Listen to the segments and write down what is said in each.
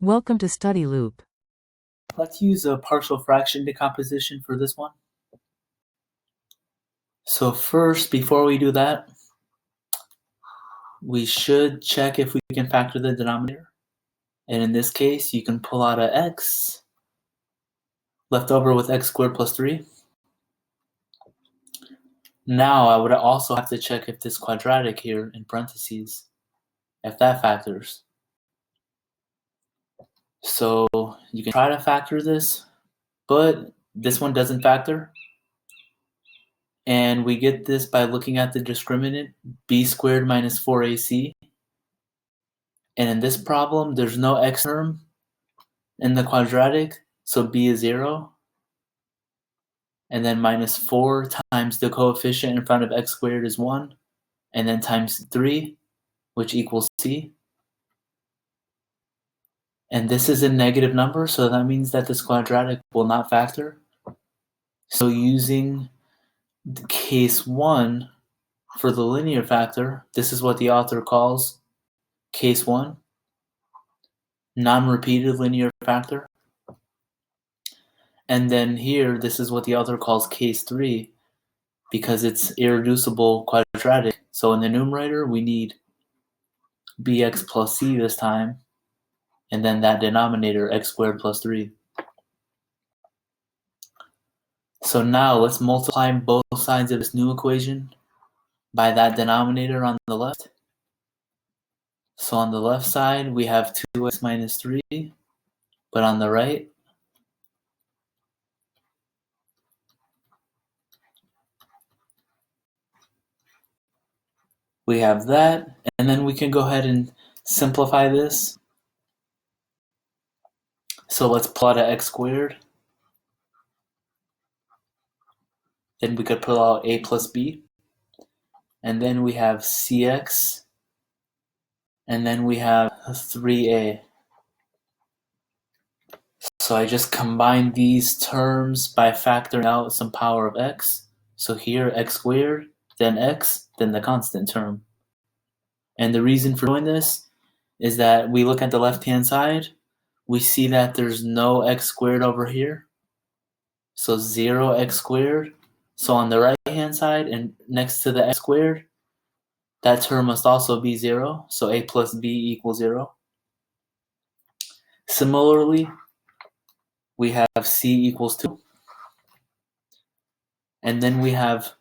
Welcome to Study Loop. Let's use a partial fraction decomposition for this one. So first, before we do that, we should check if we can factor the denominator. And in this case, you can pull out a x left over with x squared plus 3. Now I would also have to check if this quadratic here in parentheses, if that factors. So you can try to factor this, but this one doesn't factor. And we get this by looking at the discriminant, b squared minus 4ac. And in this problem, there's no x term in the quadratic, so b is 0. And then minus 4 times the coefficient in front of x squared is 1. And then times 3, which equals c. And this is a negative number, so that means that this quadratic will not factor. So using case 1 for the linear factor, this is what the author calls case 1, non-repeated linear factor. And then here, this is what the author calls case 3, because it's irreducible quadratic. So in the numerator, we need bx plus c this time, and then that denominator, x squared plus 3. So now let's multiply both sides of this new equation by that denominator on the left. So on the left side, we have 2x minus 3, but on the right, we have that, and then we can go ahead and simplify this. So let's plot a x squared. Then we could pull out a plus b. And then we have cx. And then we have 3a. So I just combined these terms by factoring out some power of x. So here x squared, then x, then the constant term. And the reason for doing this is that we look at the left-hand side, we see that there's no x squared over here. So 0x squared. So on the right-hand side and next to the x squared, that term must also be 0. So a plus b equals 0. Similarly, we have c equals 2. And then we have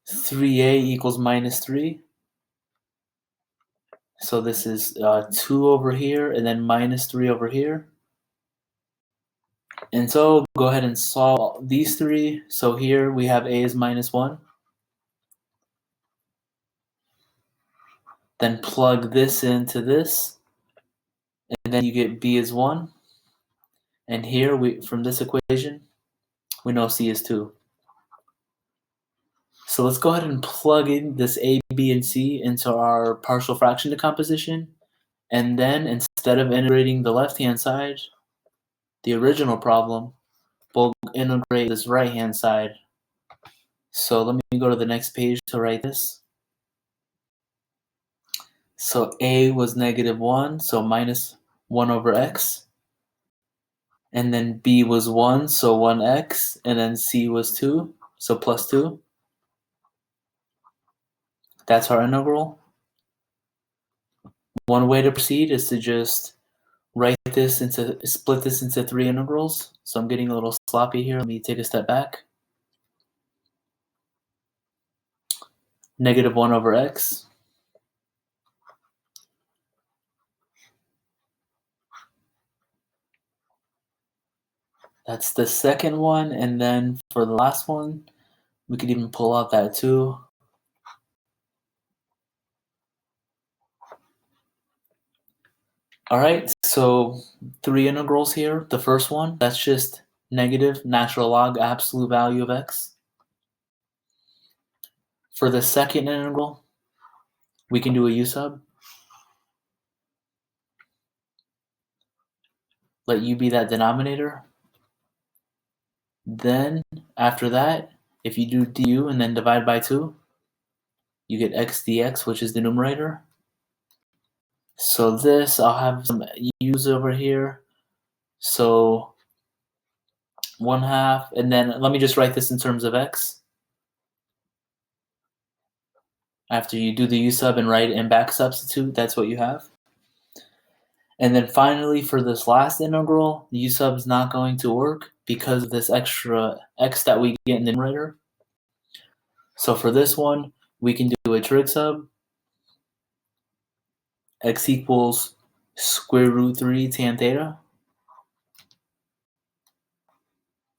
3a equals minus 3. So this is 2 over here and then minus 3 over here. And so go ahead and solve these three. So here we have a is minus 1. Then plug this into this. And then you get b is 1. And here, from this equation, we know c is 2. So let's go ahead and plug in this a, b, and c into our partial fraction decomposition. And then instead of integrating the left-hand side, the original problem, we'll integrate this right-hand side. So let me go to the next page to write this. So a was negative 1, so minus 1 over x. And then b was 1, so 1x. And then c was 2, so plus 2. That's our integral. One way to proceed is to just split this into 3 integrals. So I'm getting a little sloppy here. Let me take a step back. Negative 1 over x. That's the second one. And then for the last one, we could even pull out that 2. All right, so 3 integrals here. The first one, that's just negative natural log absolute value of x. For the second integral, we can do a u sub. Let u be that denominator. Then, after that, if you do du and then divide by 2, you get x dx, which is the numerator. So this, I'll have some u's over here. So 1/2, and then let me just write this in terms of x. After you do the u sub and write and back substitute, that's what you have. And then finally, for this last integral, the u sub is not going to work because of this extra x that we get in the numerator. So for this one, we can do a trig sub. X equals square root 3 tan theta.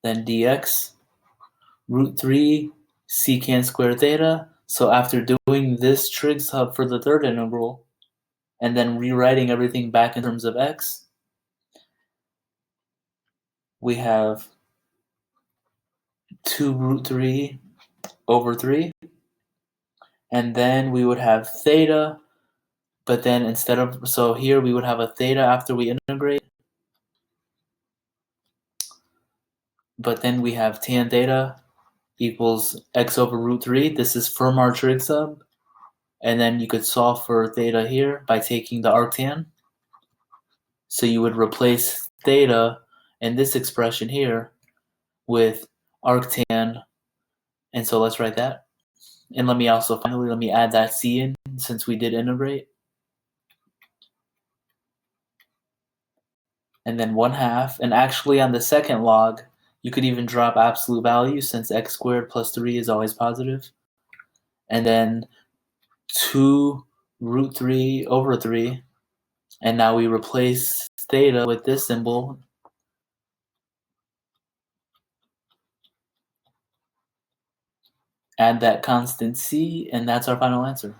Then dx root 3 secant square theta. So after doing this trig sub for the third integral, and then rewriting everything back in terms of x, we have 2 root 3 over 3. And then we would have theta, but then instead of, so here we would have a theta after we integrate, but then we have tan theta equals x over root 3. This is from our trig sub. And then you could solve for theta here by taking the arctan. So you would replace theta in this expression here with arctan. And so let's write that. And let me also finally, let me add that c in since we did integrate. And then 1/2. And actually on the second log, you could even drop absolute value since x squared plus 3 is always positive. And then 2 root 3 over 3. And now we replace theta with this symbol. Add that constant c, and that's our final answer.